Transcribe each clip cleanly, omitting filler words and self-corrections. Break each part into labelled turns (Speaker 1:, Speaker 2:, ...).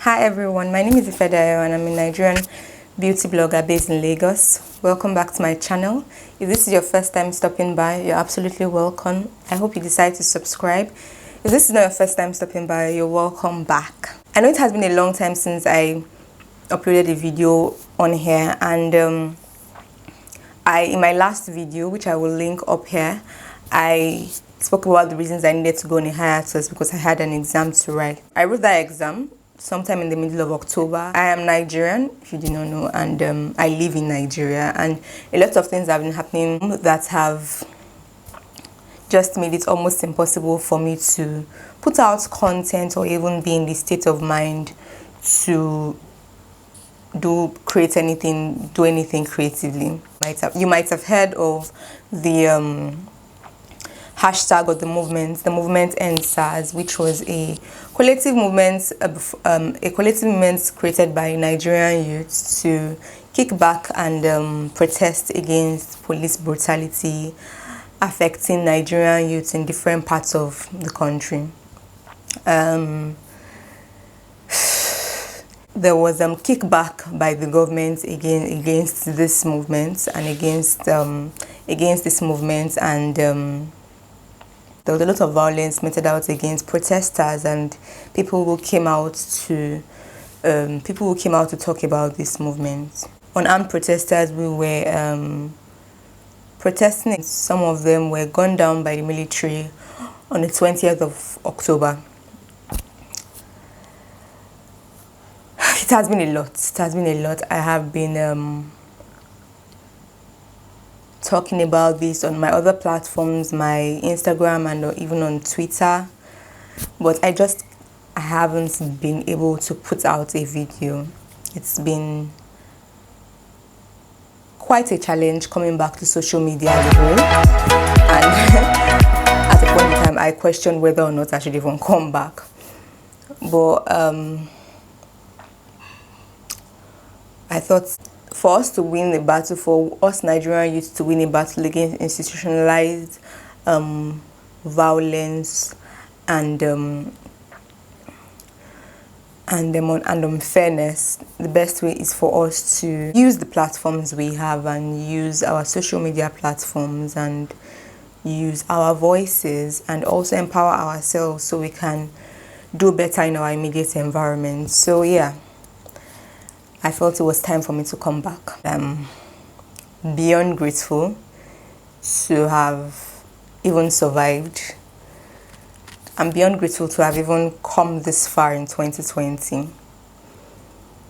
Speaker 1: Hi everyone, my name is Ifedayo and I'm a Nigerian beauty blogger based in Lagos. Welcome back to my channel. If this is your first time stopping by, you're absolutely welcome. I hope you decide to subscribe. If this is not your first time stopping by, you're welcome back. I know it has been a long time since I uploaded a video on here, and in my last video, which I will link up here, I spoke about the reasons I needed to go on a hiatus because I had an exam to write. I wrote that exam sometime in the middle of October. I am Nigerian, if you do not know, and I live in Nigeria, and a lot of things have been happening that have just made it almost impossible for me to put out content or even be in the state of mind to do anything creatively. You might have heard of the hashtag or the movement ENDSARS, which was a collective movement created by Nigerian youths to kick back and protest against police brutality affecting Nigerian youths in different parts of the country. There was kickback by the government against this movement and against this movement, and there was a lot of violence meted out against protesters and people who came out to talk about this movement. Unarmed protesters, we were protesting. Some of them were gunned down by the military on the 20th of October. It has been a lot. I have been talking about this on my other platforms, my Instagram and even on Twitter, but I haven't been able to put out a video. It's been quite a challenge coming back to social media again, and at a point in time I questioned whether or not I should even come back, but I thought for us to win the battle, for us Nigerian youth to win a battle against institutionalized violence and unfairness, the best way is for us to use the platforms we have and use our social media platforms and use our voices and also empower ourselves so we can do better in our immediate environment. So yeah, I felt it was time for me to come back. I'm beyond grateful to have even survived. I'm beyond grateful to have even come this far in 2020.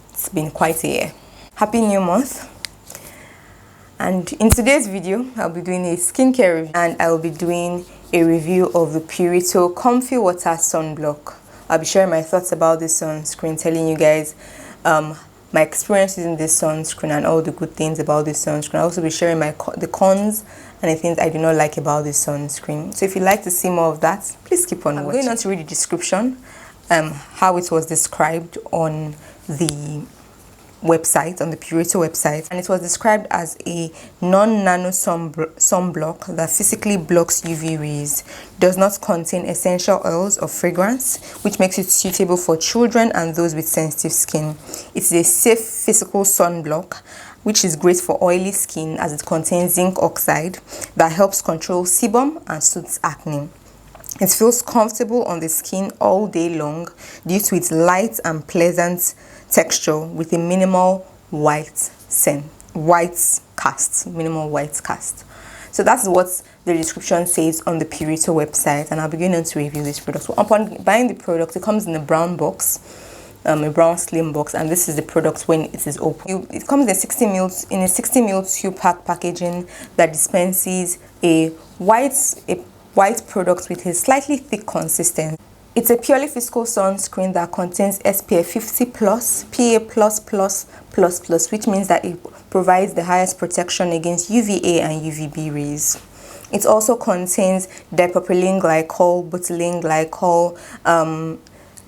Speaker 1: It's been quite a year. Happy New Month. And in today's video, I'll be doing a skincare review, and I'll be doing a review of the Purito Comfy Water Sunblock. I'll be sharing my thoughts about this sunscreen, telling you guys my experience using this sunscreen and all the good things about this sunscreen. I'll also be sharing the cons and the things I do not like about this sunscreen. So if you'd like to see more of that, please keep on watching. I'm going on to read the description, how it was described on the website, on the Purito website, and it was described as a non-nano sunblock that physically blocks UV rays, does not contain essential oils or fragrance, which makes it suitable for children and those with sensitive skin. It is a safe physical sunblock which is great for oily skin as it contains zinc oxide that helps control sebum and soothes acne. It feels comfortable on the skin all day long due to its light and pleasant texture with a minimal white cast. So that's what the description says on the Purito website, and I'll be going to review this product. So upon buying the product, it comes in a brown box, a brown slim box, and this is the product when it is open. It comes in a 60 ml 2-pack packaging that dispenses a white product with a slightly thick consistency. It's a purely physical sunscreen that contains SPF 50+, PA++++, which means that it provides the highest protection against UVA and UVB rays. It also contains dipropylene glycol, butylene glycol,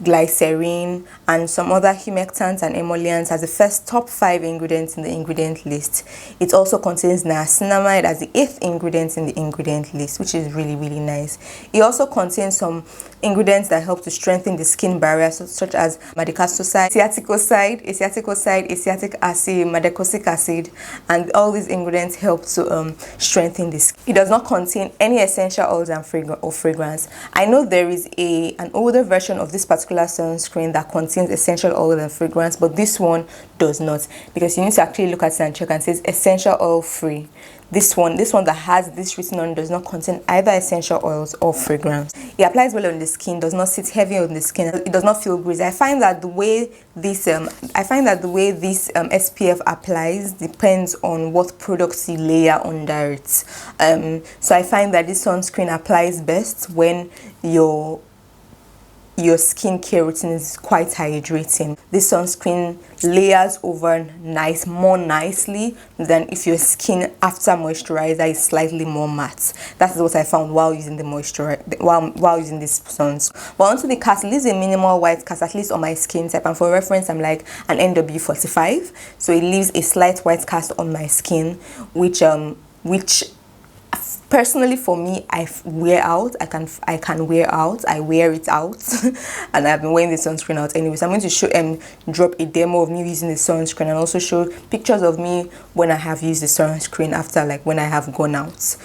Speaker 1: glycerin, and some other humectants and emollients as the first top 5 ingredients in the ingredient list. It also contains niacinamide as the 8th ingredient in the ingredient list, which is really, really nice. It also contains some ingredients that help to strengthen the skin barrier, such as madecassoside, acetylacetosid, acetic acid, madecosic acid, and all these ingredients help to strengthen the skin. It does not contain any essential oils and fragrance. I know there is an older version of this particular sunscreen that contains essential oil and fragrance, but this one does not, because you need to actually look at it and check, and it says essential oil free. This one that has this written on does not contain either essential oils or fragrance. It applies well on the skin, does not sit heavy on the skin, it does not feel greasy. I find that the way this SPF applies depends on what products you layer under it. So I find that this sunscreen applies best when your skincare routine is quite hydrating. This sunscreen layers over more nicely than if your skin after moisturizer is slightly more matte. That is what I found while using the while using this sunscreen. But onto the cast, it leaves a minimal white cast, at least on my skin type, and for reference I'm like an NW45, so it leaves a slight white cast on my skin, which personally for me, I wear it out and I've been wearing the sunscreen out anyway. So I'm going to drop a demo of me using the sunscreen, and also show pictures of me when I have used the sunscreen after, like when I have gone out.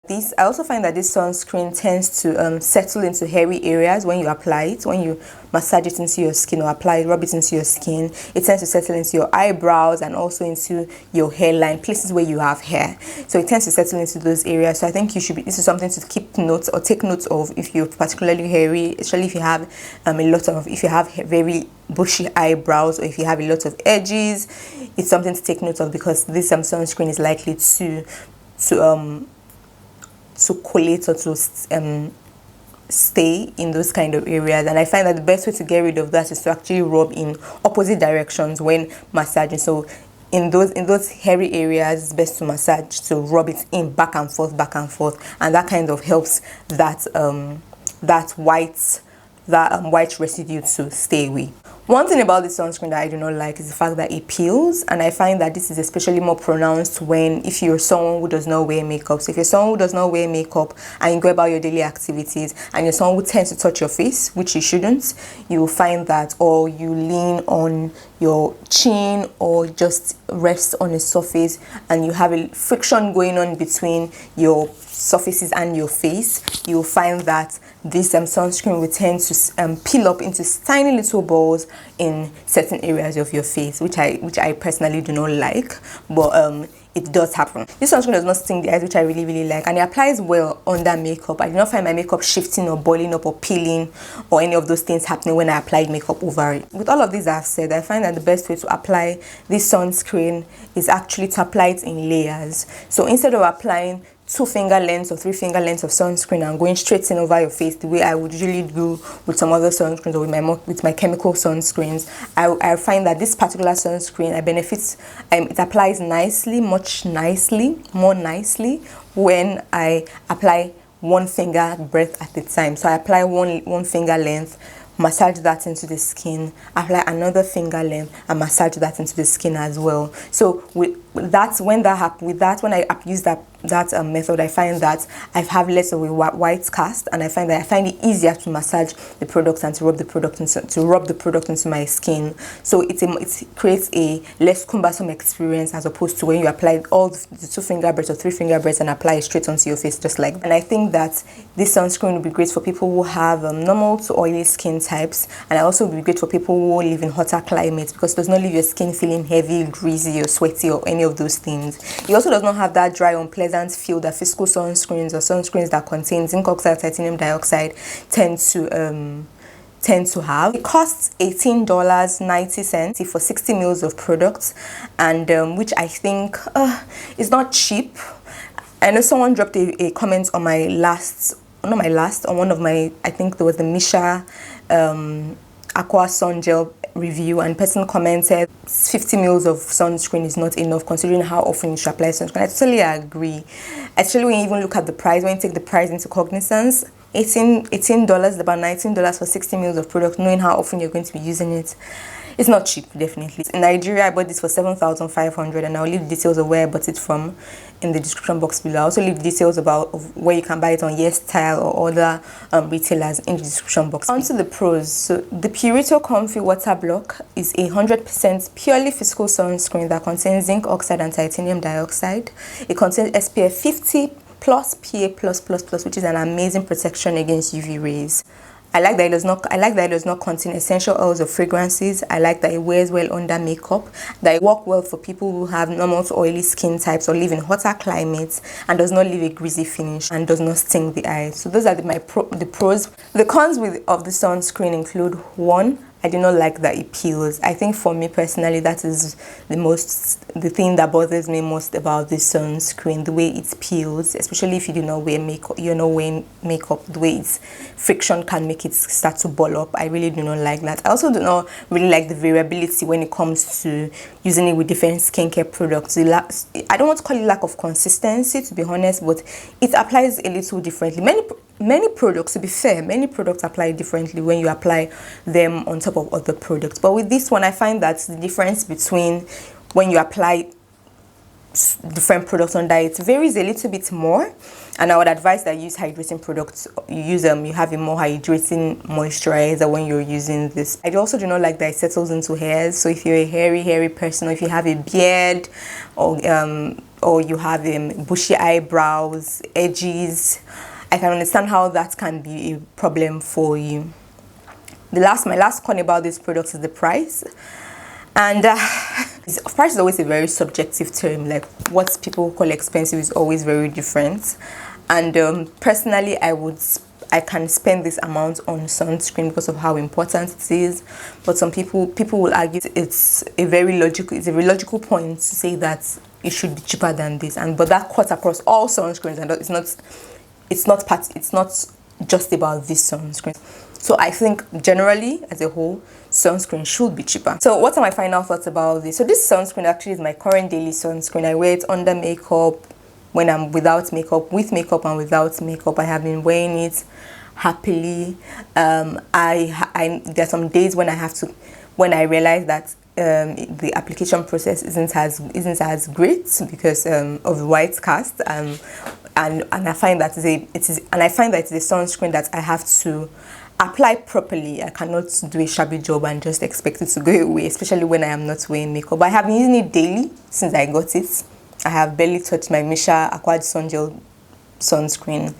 Speaker 1: I also find that this sunscreen tends to settle into hairy areas when you apply it, when you massage it into your skin or rub it into your skin. It tends to settle into your eyebrows and also into your hairline, places where you have hair. So it tends to settle into those areas. So I think this is something to keep notes or take note of if you're particularly hairy, especially if you have if you have very bushy eyebrows, or if you have a lot of edges. It's something to take note of, because this sunscreen is likely to collate or to stay in those kind of areas. And I find that the best way to get rid of that is to actually rub in opposite directions when massaging. So in those hairy areas, it's best to massage, to rub it in back and forth, and that kind of helps that white residue to stay away. One thing about this sunscreen that I do not like is the fact that it peels, and I find that this is especially more pronounced if you're someone who does not wear makeup. So if you're someone who does not wear makeup and you go about your daily activities, and you're someone who tends to touch your face, which you shouldn't, you will find that, or you lean on your chin or just rest on a surface, and you have a friction going on between your surfaces and your face, you'll find that this sunscreen will tend to peel up into tiny little balls in certain areas of your face, which I personally do not like, but it does happen. This sunscreen does not sting the eyes, which I really, really like, and it applies well under makeup. I do not find my makeup shifting or boiling up or peeling or any of those things happening when I applied makeup over it. With all of these I've said, I find that the best way to apply this sunscreen is actually to apply it in layers. So instead of applying 2 finger lengths or 3 finger lengths of sunscreen and going straight in over your face the way I would usually do with some other sunscreens, or with my chemical sunscreens, I find that this particular sunscreen it applies more nicely when I apply 1 finger breadth at a time. So I apply one finger length, massage that into the skin, apply another finger length and massage that into the skin as well. So that's when that happened. With that, when I use that method, I find that I have less of a white cast, and I find it easier to massage the product and to rub the product into my skin. So it creates a less cumbersome experience as opposed to when you apply all the 2 finger breads or 3 finger breads and apply it straight onto your face just like that. And I think that this sunscreen will be great for people who have normal to oily skin types, and it also will be great for people who live in hotter climates, because it does not leave your skin feeling heavy, greasy or sweaty or any of those things. It also does not have that dry, unpleasant feel that physical sunscreens or sunscreens that contain zinc oxide, titanium dioxide tend to have. It costs $18.90 for 60 mils of products, and which I think is not cheap. I know someone dropped a comment on my on one of my, I think there was the Misha Aqua Sun Gel review, and person commented 50 mils of sunscreen is not enough considering how often you should apply sunscreen. I totally agree. Actually, when you even look at the price, when you take the price into cognizance, $18, about $19 for 60 mils of product, knowing how often you're going to be using it, it's not cheap, definitely. In Nigeria, I bought this for 7,500, and I'll leave the details of where I bought it from in the description box below. I'll also leave details of where you can buy it on YesStyle or other retailers in the description box. On to the pros. So the Purito Comfy Water Block is a 100% purely physical sunscreen that contains zinc oxide and titanium dioxide. It contains SPF 50 plus PA+++, which is an amazing protection against UV rays. I like that it does not contain essential oils or fragrances. I like that it wears well under makeup, that it works well for people who have normal to oily skin types or live in hotter climates, and does not leave a greasy finish and does not sting the eyes. So those are the pros. The cons of the sunscreen include: 1, I do not like that it peels. I think for me personally, that is the thing that bothers me most about this sunscreen, the way it peels, especially if you do not wear makeup, the way its friction can make it start to ball up. I really do not like that. I also do not really like the variability when it comes to using it with different skincare products. I don't want to call it lack of consistency, to be honest, but it applies a little differently. Many products, to be fair, many products apply differently when you apply them on top of other products. But with this one, I find that the difference between when you apply different products under it varies a little bit more. And I would advise that you use hydrating products. You have a more hydrating moisturizer when you're using this. I also do not like that it settles into hairs. So if you're a hairy person, or if you have a beard, or you have bushy eyebrows, edges, I can understand how that can be a problem for you. My last con about this product is the price. And price is always a very subjective term. Like, what people call expensive is always very different. And personally, I can spend this amount on sunscreen because of how important it is. But some people will argue it's a very logical point to say that it should be cheaper than this. But that cuts across all sunscreens, and it's not just about this sunscreen. So I think generally, as a whole, sunscreen should be cheaper. So what are my final thoughts about this? So this sunscreen actually is my current daily sunscreen. I wear it under makeup, when I'm without makeup, with makeup and without makeup. I have been wearing it happily. There are some days when I realize that the application process isn't as great because of the white cast. And I find that it's a sunscreen that I have to apply properly. I cannot do a shabby job and just expect it to go away, especially when I am not wearing makeup. But I have been using it daily since I got it. I have barely touched my Misha Aqua Sun Gel sunscreen.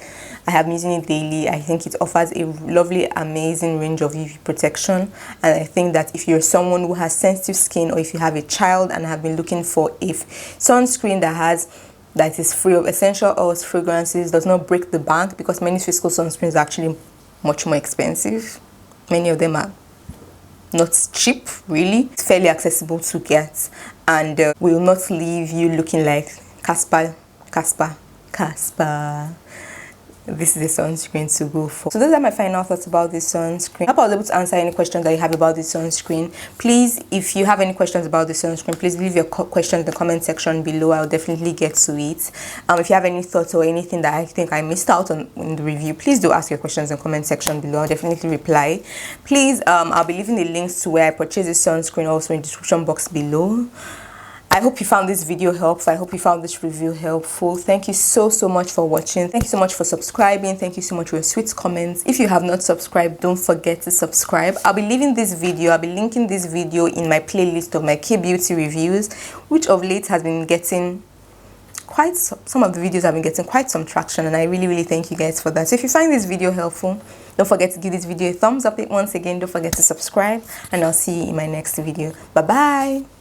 Speaker 1: I have been using it daily. I think it offers a lovely, amazing range of UV protection. And I think that if you're someone who has sensitive skin, or if you have a child and have been looking for a sunscreen that is free of essential oils, fragrances, does not break the bank, because many physical sunscreens are actually much more expensive. Many of them are not cheap, really. It's fairly accessible to get, and will not leave you looking like Casper. This is the sunscreen to go for. So those are my final thoughts about this sunscreen. I hope I was able to answer any questions that you have about this sunscreen. Please, if you have any questions about the sunscreen, please leave your questions in the comment section below. I'll definitely get to it. If you have any thoughts or anything that I think I missed out on in the review, please do ask your questions in the comment section below. I'll definitely reply. Please, I'll be leaving the links to where I purchased this sunscreen also in the description box below. I hope you found this video helpful. I hope you found this review helpful. Thank you so much for watching. Thank you so much for subscribing. Thank you so much for your sweet comments. If you have not subscribed, don't forget to subscribe. I'll be linking this video in my playlist of my K-beauty reviews, which of late has been getting some of the videos have been getting quite some traction, and I really thank you guys for that. So if you find this video helpful, don't forget to give this video a thumbs up. Once again, don't forget to subscribe, and I'll see you in my next video. Bye bye.